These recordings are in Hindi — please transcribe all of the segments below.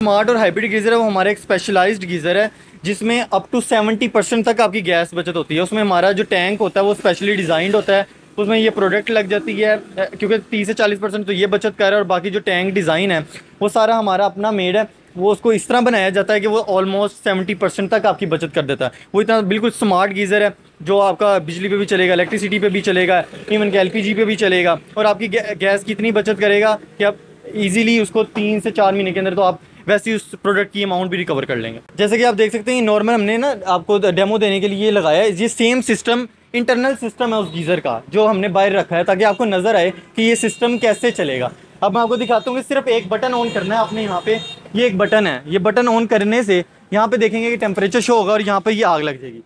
स्मार्ट और हाइब्रिड गीज़र है वो हमारा एक स्पेशलाइज्ड गीज़र है जिसमें अप टू 70% तक आपकी गैस बचत होती है। उसमें हमारा जो टैंक होता है वो स्पेशली डिज़ाइंड होता है, उसमें ये प्रोडक्ट लग जाती है क्योंकि 30 से 40% तो ये बचत कर रहा है और बाकी जो टैंक डिज़ाइन है वो सारा हमारा अपना मेड है। वो उसको इस तरह बनाया जाता है कि वो ऑलमोस्ट 70% तक आपकी बचत कर देता है। वो इतना बिल्कुल स्मार्ट गीज़र है जो आपका बिजली पे भी चलेगा, इलेक्ट्रिसिटी पे भी चलेगा, इवन कि LPG पे भी चलेगा और आपकी गैस की इतनी बचत करेगा कि आप इजीली उसको 3 से 4 महीने के अंदर तो आप वैसे ही उस प्रोडक्ट की अमाउंट भी रिकवर कर लेंगे। जैसे कि आप देख सकते हैं नॉर्मल हमने ना आपको डेमो देने के लिए लगाया है। ये सेम सिस्टम इंटरनल सिस्टम है उस गीज़र का जो हमने बाहर रखा है ताकि आपको नज़र आए कि ये सिस्टम कैसे चलेगा। अब मैं आपको दिखाता हूँ कि सिर्फ एक बटन ऑन करना है आपने। यहाँ पे ये एक बटन है, ये बटन ऑन करने से यहाँ पे देखेंगे कि टेम्परेचर शो होगा और यहाँ पे ये आग लग जाएगी।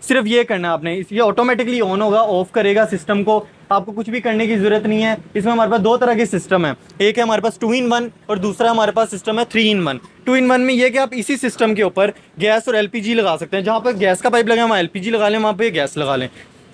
सिर्फ ये करना है आपने, ये ऑटोमेटिकली ऑन होगा, ऑफ करेगा सिस्टम को, आपको कुछ भी करने की ज़रूरत नहीं है। इसमें हमारे पास दो तरह के सिस्टम है, एक है हमारे पास 2 in 1 और दूसरा हमारे पास सिस्टम है 3 in 1। 2 in 1 में ये कि आप इसी सिस्टम के ऊपर गैस और LPG लगा सकते हैं। जहाँ पर गैस का पाइप लगा वहाँ LPG लगा लें, वहाँ पर गैस लगा लें।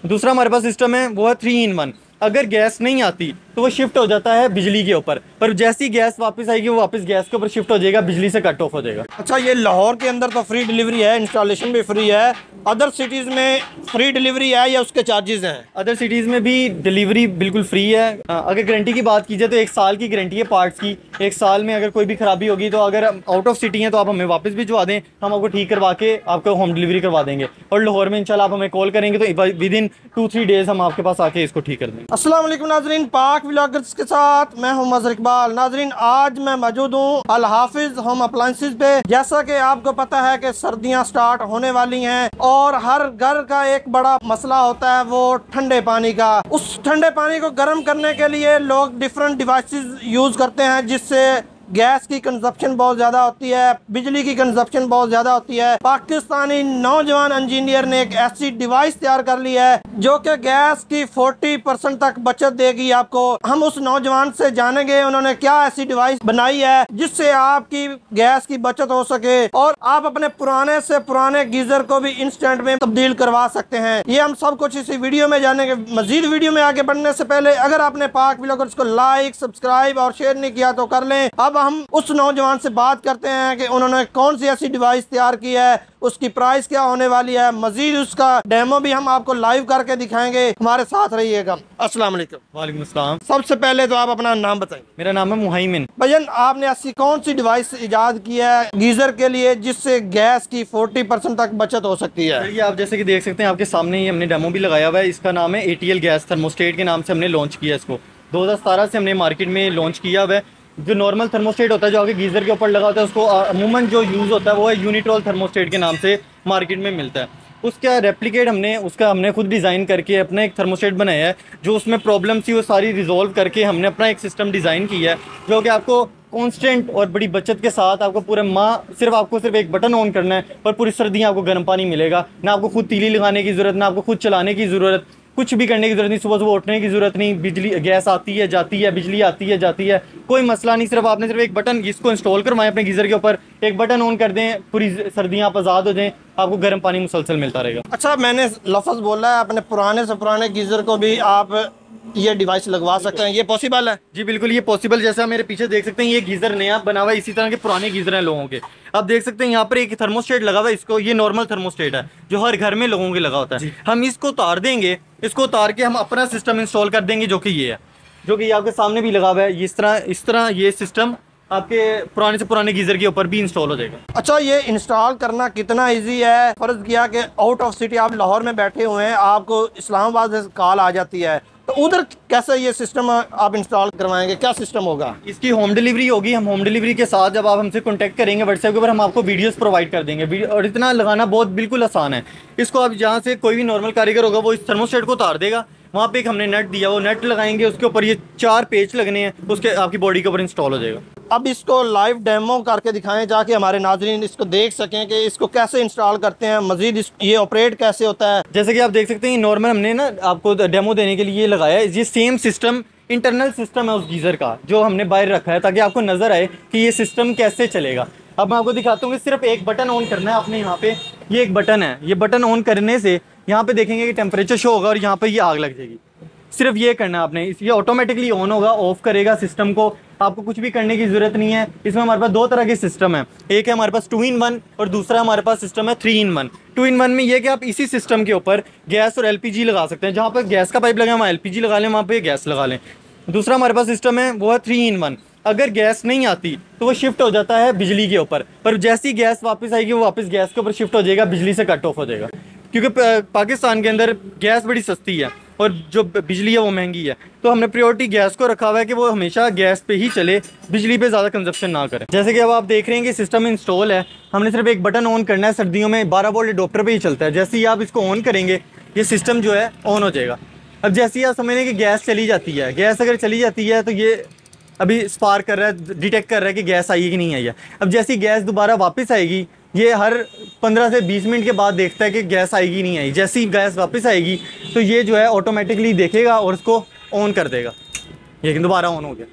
दूसरा हमारे पास सिस्टम है वो है 3 in 1। अगर गैस नहीं आती तो वो शिफ्ट हो जाता है बिजली के ऊपर, पर जैसी गैस वापस आएगी वो वापस गैस के ऊपर शिफ्ट हो जाएगा, बिजली से कट ऑफ हो जाएगा। अच्छा, ये लाहौर के अंदर तो फ्री डिलीवरी है, इंस्टॉलेशन भी फ्री है, अदर सिटीज़ में फ्री डिलीवरी है या उसके चार्जेस हैं? अदर सिटीज़ में भी डिलीवरी बिल्कुल फ्री है। अगर गारंटी की बात की जाए तो 1 साल की गारंटी है पार्ट्स की। 1 साल में अगर कोई भी ख़राबी होगी तो अगर आउट ऑफ सिटी हैं तो आप हमें वापस भिजवा दें, हम आपको ठीक करवा के आपको होम डिलीवरी करवा देंगे। और लाहौर में इंशाल्लाह आप हमें कॉल करेंगे तो विदिन 2-3 डेज़ हम आपके पास आके इसको ठीक कर देंगे। अस्सलाम वालेकुम नाजरीन, पाक व्लॉगर्स के साथ मैं हूं मज़हर इकबाल। नाजरीन, आज मैं मौजूद हूं अल हाफिज होम अप्लायंसेस पे। जैसा कि आपको पता है कि सर्दियां स्टार्ट होने वाली हैं और हर घर का एक बड़ा मसला होता है वो ठंडे पानी का। उस ठंडे पानी को गर्म करने के लिए लोग डिफरेंट डिवाइसेस यूज़ करते हैं जिससे गैस की कंजप्शन बहुत ज़्यादा होती है, बिजली की कंजप्शन बहुत ज़्यादा होती है। पाकिस्तानी नौजवान इंजीनियर ने एक ऐसी डिवाइस तैयार कर ली है जो कि गैस की 40% तक बचत देगी आपको। हम उस नौजवान से जानेंगे उन्होंने क्या ऐसी डिवाइस बनाई है जिससे आपकी गैस की बचत हो सके और आप अपने पुराने से पुराने गीजर को भी इंस्टेंट में तब्दील करवा सकते हैं। ये हम सब कुछ इसी वीडियो में जानेंगे। मजीद वीडियो में आगे बढ़ने से पहले अगर आपने पाक व्लॉगर्स को लाइक, सब्सक्राइब और शेयर नहीं किया तो कर लें। अब हम उस नौजवान से बात करते हैं कि उन्होंने कौन सी ऐसी डिवाइस तैयार की है, उसकी प्राइस क्या होने वाली है, मजीद उसका डेमो भी हम आपको लाइव करके दिखाएंगे। हमारे साथ रहिएगा। अस्सलाम वालेकुम। वालेकुम अस्सलाम। सबसे पहले तो आप अपना नाम बताएं। मेरा नाम है मुहाइमिन। भैया, आपने ऐसी कौन सी डिवाइस इजाद की है गीजर के लिए जिससे गैस की 40% तक बचत हो सकती है? ये आप जैसे कि देख सकते हैं आपके सामने ही हमने डेमो भी लगाया हुआ है। इसका नाम है ATL गैस थर्मोस्टेट के नाम से हमने लॉन्च किया है। इसको 2017 से हमने मार्केट में लॉन्च किया हुआ है। जो नॉर्मल थर्मोस्टेट होता है जो आपके गीज़र के ऊपर लगा होता है उसको अमूमन जो यूज़ होता है वो है यूनिट्रोल थर्मोस्टेट के नाम से मार्केट में मिलता है। उसका रेप्लिकेट हमने खुद डिज़ाइन करके अपना एक थर्मोस्टेट बनाया है। जो उसमें प्रॉब्लम थी वो सारी रिजॉल्व करके हमने अपना एक सिस्टम डिज़ाइन किया है जो कि आपको कांस्टेंट और बड़ी बचत के साथ आपको पूरे आपको सिर्फ एक बटन ऑन करना है और पूरी सर्दियाँ आपको गर्म पानी मिलेगा। ना आपको खुद तीली लगाने की ज़रूरत, ना आपको खुद चलाने की ज़रूरत, कुछ भी करने की ज़रूरत नहीं। सुबह उठने की ज़रूरत नहीं, बिजली गैस आती है जाती है, बिजली आती है जाती है, कोई मसला नहीं। सिर्फ आपने सिर्फ एक बटन इसको इंस्टॉल करवाएं अपने गीज़र के ऊपर, एक बटन ऑन कर दें, पूरी सर्दियाँ आप आज़ाद हो जाएँ, आपको गर्म पानी मुसलसल मिलता रहेगा। अच्छा, मैंने लफ्ज़ बोला है अपने पुराने से पुराने गीज़र को भी आप ये डिवाइस लगवा सकते हैं, ये पॉसिबल है? जी बिल्कुल, ये पॉसिबल। जैसे आप मेरे पीछे देख सकते हैं ये गीज़र नया बना हुआ है, इसी तरह के पुराने गीज़र हैं लोगों के। आप देख सकते हैं यहाँ पर एक थर्मोस्टेट लगा हुआ है। इसको ये नॉर्मल थर्मोस्टेट है जो हर घर में लोगों के लगा होता है। हम इसको उतार देंगे, इसको उतार के हम अपना सिस्टम इंस्टॉल कर देंगे जो कि ये है, जो कि आपके सामने भी लगा हुआ है। इस तरह ये सिस्टम आपके पुराने से पुराने गीज़र के ऊपर भी इंस्टॉल हो जाएगा। अच्छा, ये इंस्टॉल करना कितना इजी है? फर्ज किया कि आउट ऑफ सिटी आप लाहौर में बैठे हुए हैं, आपको इस्लामाबाद से कॉल आ जाती है, तो उधर कैसे ये सिस्टम आप इंस्टॉल करवाएंगे? क्या सिस्टम होगा? इसकी होम डिलीवरी होगी। हम होम डिलीवरी के साथ जब आप हमसे कांटेक्ट करेंगे व्हाट्सएप के ऊपर, हम आपको वीडियोस प्रोवाइड कर देंगे। और इतना लगाना बहुत बिल्कुल आसान है। इसको आप जहाँ से कोई भी नॉर्मल कारीगर होगा वो इस थर्मोस्टेट को उतार देगा, वहाँ पे एक हमने नेट दिया, वो नेट लगाएंगे, उसके ऊपर ये 4 पेच लगने हैं, उसके आपकी बॉडी के ऊपर इंस्टॉल हो जाएगा। अब इसको लाइव डेमो करके दिखाएं ताकि हमारे नाज़रीन इसको देख सकें कि इसको कैसे इंस्टॉल करते हैं, मजीद ये ऑपरेट कैसे होता है। जैसे कि आप देख सकते हैं नॉर्मल हमने ना आपको डेमो देने के लिए लगाया है। ये सेम सिस्टम इंटरनल सिस्टम है उस गीज़र का जो हमने बाहर रखा है ताकि आपको नज़र आए कि ये सिस्टम कैसे चलेगा। अब मैं आपको दिखाता हूँ कि सिर्फ एक बटन ऑन करना है आपने। यहाँ पे ये एक बटन है, ये बटन ऑन करने से यहाँ पे देखेंगे कि टेम्परेचर शो होगा और यहाँ पे ये आग लग जाएगी। सिर्फ ये करना है आपने, ये ऑटोमेटिकली ऑन होगा, ऑफ करेगा सिस्टम को, आपको कुछ भी करने की ज़रूरत नहीं है। इसमें हमारे पास दो तरह के सिस्टम है, एक है हमारे पास 2-in-1 और दूसरा हमारे पास सिस्टम है 3-in-1। 2-in-1 में ये कि आप इसी सिस्टम के ऊपर गैस और एलपीजी लगा सकते हैं, जहाँ पर गैस का पाइप लगा वहाँ एलपीजी लगा लें, वहाँ पर गैस लगा लें। दूसरा हमारे पास सिस्टम है वो है 3-in-1। अगर गैस नहीं आती तो वो शिफ्ट हो जाता है बिजली के ऊपर, पर जैसी गैस वापस आएगी वो वापस गैस के ऊपर शिफ्ट हो जाएगा, बिजली से कट ऑफ हो जाएगा। क्योंकि पाकिस्तान के अंदर गैस बड़ी सस्ती है और जो बिजली है वो महंगी है, तो हमने प्रायोरिटी गैस को रखा हुआ है कि वो हमेशा गैस पे ही चले, बिजली पे ज़्यादा कंजप्शन ना करे। जैसे कि अब आप देख रहे हैं कि सिस्टम इंस्टॉल है, हमने सिर्फ एक बटन ऑन करना है। सर्दियों में 12 वोल्ट एडोप्टर पे ही चलता है। जैसे ही आप इसको ऑन करेंगे ये सिस्टम जो है ऑन हो जाएगा। अब जैसे ही आप समझ लें कि गैस चली जाती है, गैस अगर चली जाती है तो ये अभी स्पार्क कर रहा है, डिटेक्ट कर रहा है कि गैस आई है कि नहीं आई है। अब जैसी गैस दोबारा वापस आएगी, ये हर 15 से 20 मिनट के बाद देखता है कि गैस आएगी नहीं आई। जैसी गैस वापस आएगी तो ये जो है ऑटोमेटिकली देखेगा और उसको ऑन कर देगा, लेकिन दोबारा ऑन हो गया।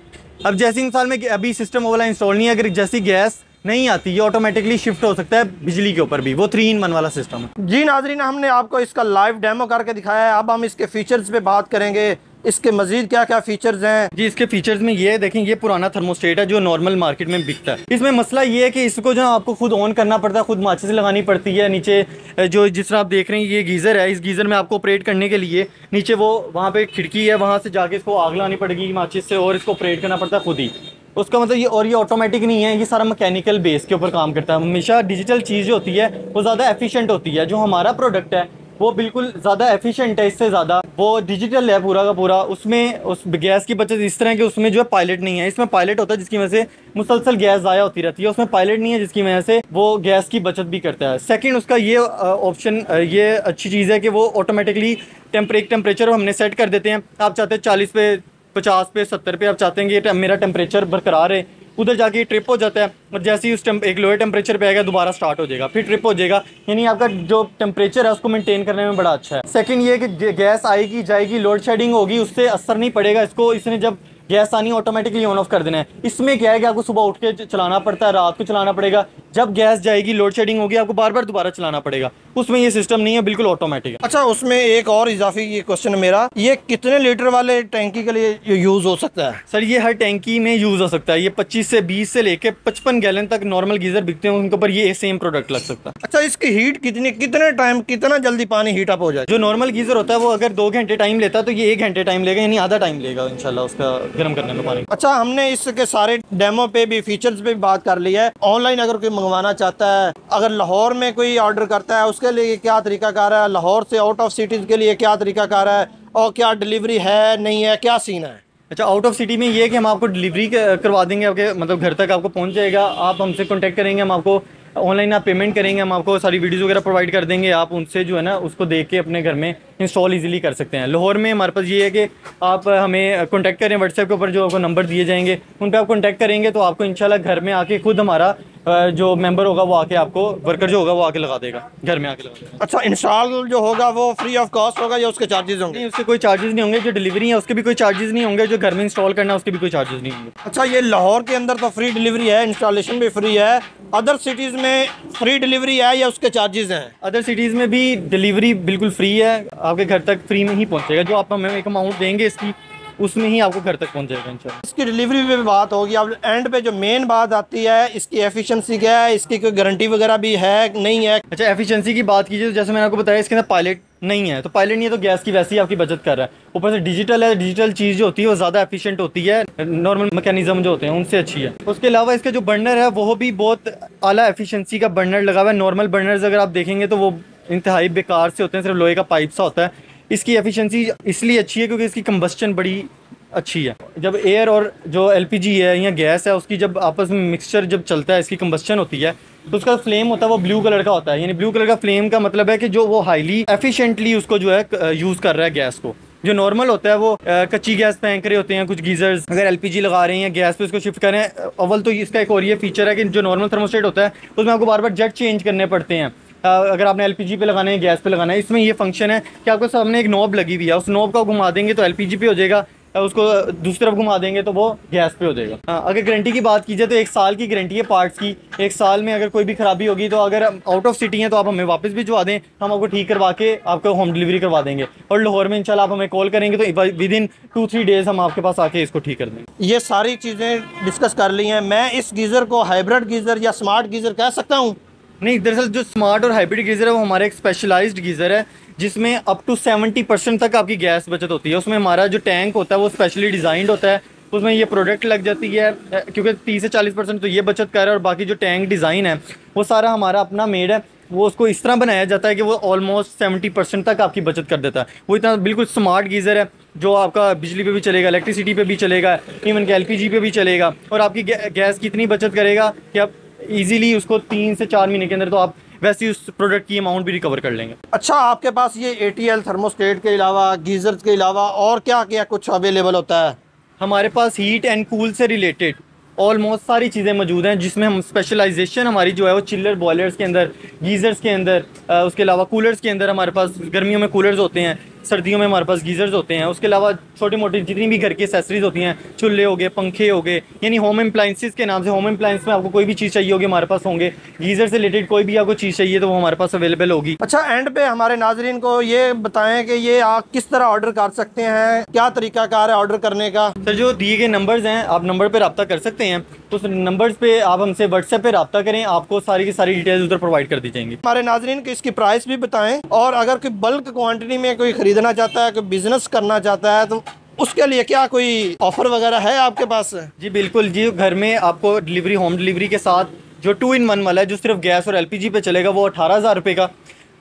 अब जैसी मिसाल में अभी सिस्टम वो वाला इंस्टॉल नहीं है, अगर जैसी गैस नहीं आती ये ऑटोमेटिकली शिफ्ट हो सकता है बिजली के ऊपर भी, वो 3-in-1 वाला सिस्टम है। जी नाज़रीन, हमने आपको इसका लाइव डेमो करके दिखाया है। अब हम इसके फीचर्स पे बात करेंगे, इसके मजीद क्या क्या फीचर्स हैं। जी, इसके फीचर्स में ये देखें, ये पुराना थर्मोस्टेट है जो नॉर्मल मार्केट में बिकता है। इसमें मसला ये है कि इसको जो आपको खुद ऑन करना पड़ता है, खुद माचिस लगानी पड़ती है। नीचे जो जिस तरह आप देख रहे हैं ये गीज़र है, इस गीज़र में आपको ऑपरेट करने के लिए नीचे वो वहाँ पे खिड़की है, वहाँ से जाके इसको आग लानी पड़ेगी माचिस से और इसको ऑपरेट करना पड़ता है खुद ही। उसका मतलब ये, और ये ऑटोमेटिक नहीं है, ये सारा मैकेनिकल बेस के ऊपर काम करता है। हमेशा डिजिटल चीज़ जो होती है वो ज़्यादा एफिशिएंट होती है। जो हमारा प्रोडक्ट है वो बिल्कुल ज़्यादा एफिशिएंट है, इससे ज़्यादा वो डिजिटल है पूरा का पूरा। उसमें उस गैस की बचत इस तरह की, उसमें जो है पायलट नहीं है। इसमें पायलट होता है जिसकी वजह से मुसलसल गैस ज़ाया होती रहती है, उसमें पायलट नहीं है जिसकी वजह से वो गैस की बचत भी करता है। सेकंड उसका ये ऑप्शन, ये अच्छी चीज़ है कि वो ऑटोमेटिकली टेम्परेचर हमने सेट कर देते हैं। आप चाहते हैं 40 पे, 50 पे, 70 पे आप चाहते हैं कि मेरा टेम्परेचर बरकरार है, उधर जाके ट्रिप हो जाता है और जैसे ही उस एक लोअर टेम्परेचर पे आएगा दोबारा स्टार्ट हो जाएगा, फिर ट्रिप हो जाएगा। यानी आपका जो टेम्परेचर है उसको मेंटेन करने में बड़ा अच्छा है। सेकंड ये कि गैस आएगी जाएगी, लोड शेडिंग होगी, उससे असर नहीं पड़ेगा इसको। इसने जब गैस आनी ऑटोमेटिकली ऑन ऑफ कर देना है। इसमें क्या है कि आपको सुबह उठ के चलाना पड़ता है, रात को चलाना पड़ेगा। जब गैस जाएगी, लोड शेडिंग होगी, आपको बार बार दोबारा चलाना पड़ेगा। उसमें ये सिस्टम नहीं है, बिल्कुल ऑटोमेटिक है। अच्छा, उसमें एक और इजाफी ये क्वेश्चन है मेरा, ये कितने लीटर वाले टैंकी के लिए यूज़ हो सकता है? सर ये हर टैंकी में यूज़ हो सकता है। ये 25 से 20 से लेके 55 गैलन तक नॉर्मल गीज़र बिकते हैं, उनके ऊपर ये सेम प्रोडक्ट लग सकता है। अच्छा, इसकी हीट कितने टाइम, कितना जल्दी पानी हीट अप हो जाए? जो नॉर्मल गीज़र होता है वो अगर 2 घंटे टाइम लेता है तो ये 1 घंटे टाइम लेगा, यानी आधा टाइम लेगा इंशाल्लाह उसका गर्म करने में पानी। अच्छा, हमने इसके सारे डेमो पे भी, फीचर्स पे भी बात कर ली है। ऑनलाइन अगर कोई मंगवाना चाहता है, अगर लाहौर में कोई ऑर्डर करता है उसके लिए क्या तरीकाकार है, लाहौर से आउट ऑफ सिटीज़ के लिए क्या तरीकाकार है, और क्या डिलीवरी है नहीं है, क्या सीन है? अच्छा, आउट ऑफ सिटी में ये है कि हम आपको डिलीवरी करवा देंगे, आपके मतलब घर तक आपको पहुंच जाएगा। आप हमसे कांटेक्ट करेंगे, हम आपको ऑनलाइन आप पेमेंट करेंगे, हम आपको सारी वीडियोस वगैरह प्रोवाइड कर देंगे। आप उनसे जो है ना उसको देख के अपने घर में इंस्टॉल इजीली कर सकते हैं। लाहौर में हमारे पास ये है कि आप हमें कांटेक्ट करें, व्हाट्सएप के ऊपर जो आपको नंबर दिए जाएंगे उन पर आप कांटेक्ट करेंगे तो आपको इंशाल्लाह घर में आके खुद हमारा जो मेंबर होगा वो आके आपको, वर्कर जो होगा वो आके लगा देगा, घर में आके लगा देगा। अच्छा, इंस्टॉल जो होगा वो फ्री ऑफ कॉस्ट होगा या उसके चार्जेस होंगे? नहीं, उसके कोई चार्जेस नहीं होंगे। जो डिलीवरी है उसके भी कोई चार्जेस नहीं होंगे, जो घर में इंस्टॉल करना है उसके भी कोई चार्जेस नहीं होंगे। अच्छा, ये लाहौर के अंदर तो फ्री डिलीवरी है, इंस्टॉलेशन भी फ्री है। अदर सिटीज़ में फ्री डिलीवरी है या उसके चार्जेस हैं? अदर सिटीज़ में भी डिलीवरी बिल्कुल फ्री है, आपके घर तक फ्री में ही पहुंचेगा। जो आप हमें एक अमाउंट देंगे इसकी, उसमें ही आपको घर तक पहुंच जाएगा इंशाल्लाह। इसकी डिलीवरी पे भी बात होगी। अब एंड पे जो मेन बात आती है, इसकी एफिशिएंसी क्या है, इसकी कोई गारंटी वगैरह भी है नहीं है? अच्छा, एफिशिएंसी की बात कीजिए तो जैसे मैंने आपको बताया इसके अंदर पायलट नहीं है, तो पायलट नहीं है तो गैस की वैसे ही आपकी बचत कर रहा है। ऊपर से डिजिटल है, डिजिटल चीज़ जो होती है वो ज़्यादा एफिशिएंट होती है, नॉर्मल मैकेनिज्म जो होते हैं उनसे अच्छी है। उसके अलावा इसका जो बर्नर है वो भी बहुत आला एफिशिएंसी का बर्नर लगा हुआ है। नॉर्मल बर्नर्स अगर आप देखेंगे तो वो इंतहाई बेकार से होते हैं, सिर्फ लोहे का पाइप सा होता है। इसकी एफिशिएंसी इसलिए अच्छी है क्योंकि इसकी कंबस्शन बड़ी अच्छी है। जब एयर और जो एलपीजी है या गैस है उसकी जब आपस में मिक्सचर जब चलता है, इसकी कंबस्शन होती है तो उसका फ्लेम होता है वो ब्लू कलर का होता है। यानी ब्लू कलर का फ्लेम का मतलब है कि जो वो हाईली एफिशिएंटली उसको जो है यूज़ कर रहा है गैस को। जो नॉर्मल होता है वो कच्ची गैस फेंक रहे होते हैं कुछ गीजर्स, अगर एलपीजी लगा रहे हैं गैस पे उसको शिफ्ट करें। अव्वल तो इसका एक और ये फीचर है कि जो नॉर्मल थर्मोस्टेट होता है उसमें आपको बार बार जेट चेंज करने पड़ते हैं। अगर आपने एलपीजी पे लगाना है, गैस पे लगाना है, इसमें ये फंक्शन है कि आपको सामने एक नॉब लगी हुई है, उस नॉब को घुमा देंगे तो एलपीजी पे हो जाएगा, उसको दूसरी तरफ घुमा देंगे तो वो गैस पे हो जाएगा। अगर गारंटी की बात की जाए तो 1 साल की गारंटी है पार्ट्स की। 1 साल में अगर कोई भी ख़राबी होगी तो अगर आउट ऑफ सिटी हैं तो आप हमें वापस भिजवा दें, हम आपको ठीक करवा के आपको होम डिलीवरी करवा देंगे। और लाहौर में इंशाल्लाह आप हमें कॉल करेंगे तो विद इन 2-3 डेज़ हम आपके पास आके इसको ठीक कर देंगे। ये सारी चीज़ें डिस्कस कर ली हैं। मैं इस गीज़र को हाइब्रिड गीज़र या स्मार्ट गीज़र कह सकता हूँ? नहीं, दरअसल जो स्मार्ट और हाइब्रिड गीज़र है वो हमारा एक स्पेशलाइज्ड गीज़र है जिसमें अप टू 70% तक आपकी गैस बचत होती है। उसमें हमारा जो टैंक होता है वो स्पेशली डिज़ाइंड होता है, उसमें ये प्रोडक्ट लग जाती है क्योंकि 30 से 40% तो ये बचत कर रहा है और बाकी जो टैंक डिज़ाइन है वो सारा हमारा अपना मेड है। वो उसको इस तरह बनाया जाता है कि वो ऑलमोस्ट 70% तक आपकी बचत कर देता है। वो इतना बिल्कुल स्मार्ट गीज़र है जो आपका बिजली पे भी चलेगा, इलेक्ट्रिसिटी पे भी चलेगा, इवन कि LPG पे भी चलेगा और आपकी गैस की इतनी बचत करेगा कि आप इजीली उसको 3 से 4 महीने के अंदर तो आप वैसे ही उस प्रोडक्ट की अमाउंट भी रिकवर कर लेंगे। अच्छा, आपके पास ये ATL थर्मोस्टेट के अलावा, गीज़र के अलावा और क्या क्या कुछ अवेलेबल होता है? हमारे पास हीट एंड कूल से रिलेटेड ऑलमोस्ट सारी चीज़ें मौजूद हैं जिसमें हम स्पेशलाइजेशन हमारी जो है वो चिल्लर बॉयलर्स के अंदर, गीज़र्स के अंदर, उसके अलावा कूलर्स के अंदर हमारे पास गर्मियों में कूलर्स होते हैं, सर्दियों में हमारे पास गीज़र्स होते हैं। उसके अलावा छोटी मोटी जितनी भी घर की एसेसरीज होती हैं, चूल्हे हो गए, पंखे हो गए, यानी होम एप्लाइंसेस के नाम से होम एप्लाइंस में आपको कोई भी चीज़ चाहिए होगी हमारे पास होंगे। गीज़र से रिलेटेड कोई भी आपको चीज़ चाहिए तो वो हमारे पास अवेलेबल होगी। अच्छा, एंड पे हमारे नाजरीन को ये बताएं कि ये आप किस तरह ऑर्डर कर सकते हैं, क्या तरीकाकार है ऑर्डर करने का? सर, जो दिए गए नंबर्स हैं आप नंबर पर रब्ता कर सकते हैं, तो उस नंबर्स पे आप हमसे व्हाट्सएप पे रब्ता करें, आपको सारी की सारी डिटेल्स उधर प्रोवाइड कर दी जाएंगी। हमारे नाजरीन को इसकी प्राइस भी बताएं और अगर कोई बल्क क्वांटिटी में कोई ख़रीदना चाहता है, कोई बिजनेस करना चाहता है तो उसके लिए क्या कोई ऑफर वगैरह है आपके पास? जी बिल्कुल जी, घर में आपको डिलीवरी, होम डिलीवरी के साथ जो 2 in 1 वाला है जो सिर्फ गैस और LPG पे चलेगा वो 18,000 रुपये का,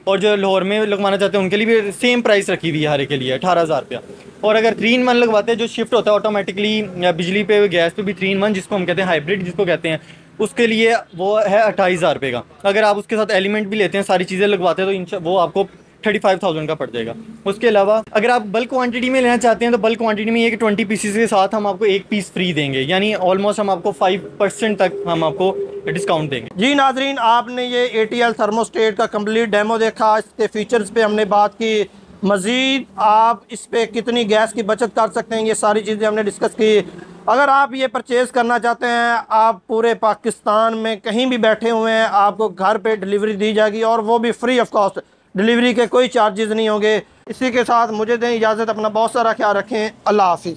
और जो लाहौर में लगवाना चाहते हैं उनके लिए भी सेम प्राइस रखी हुई है हर एक के लिए 18,000 रुपया। और अगर 3 in 1 लगवाते हैं जो शिफ्ट होता है ऑटोमेटिकली बिजली पे गैस पे भी 3 in 1 जिसको हम कहते हैं हाइब्रिड जिसको कहते हैं, उसके लिए वो है 28,000 रुपये का। अगर आप उसके साथ एलिमेंट भी लेते हैं, सारी चीज़ें लगवाते हैं तो वो आपको 35,000 का पड़ जाएगा। उसके अलावा अगर आप बल्क क्वांटिटी में लेना चाहते हैं तो बल्क क्वांटिटी में ये कि 20 पीसेस के साथ हम आपको 1 पीस फ्री देंगे, यानी ऑलमोस्ट हम आपको 5% तक हम आपको डिस्काउंट देंगे। जी नाजरीन, आपने ये ATL थर्मोस्टेट का कंप्लीट डेमो देखा, इसके फीचर्स पे हमने बात की, मज़ीद आप इस पे कितनी गैस की बचत कर सकते हैं ये सारी चीज़ें हमने डिस्कस की। अगर आप ये परचेज़ करना चाहते हैं, आप पूरे पाकिस्तान में कहीं भी बैठे हुए हैं, आपको घर पे डिलीवरी दी जाएगी और वो भी फ्री ऑफ कॉस्ट। डिलीवरी के कोई चार्जेस नहीं होंगे। इसी के साथ मुझे दें इजाज़त, अपना बहुत सारा ख्याल रखें। अल्लाह हाफिज़।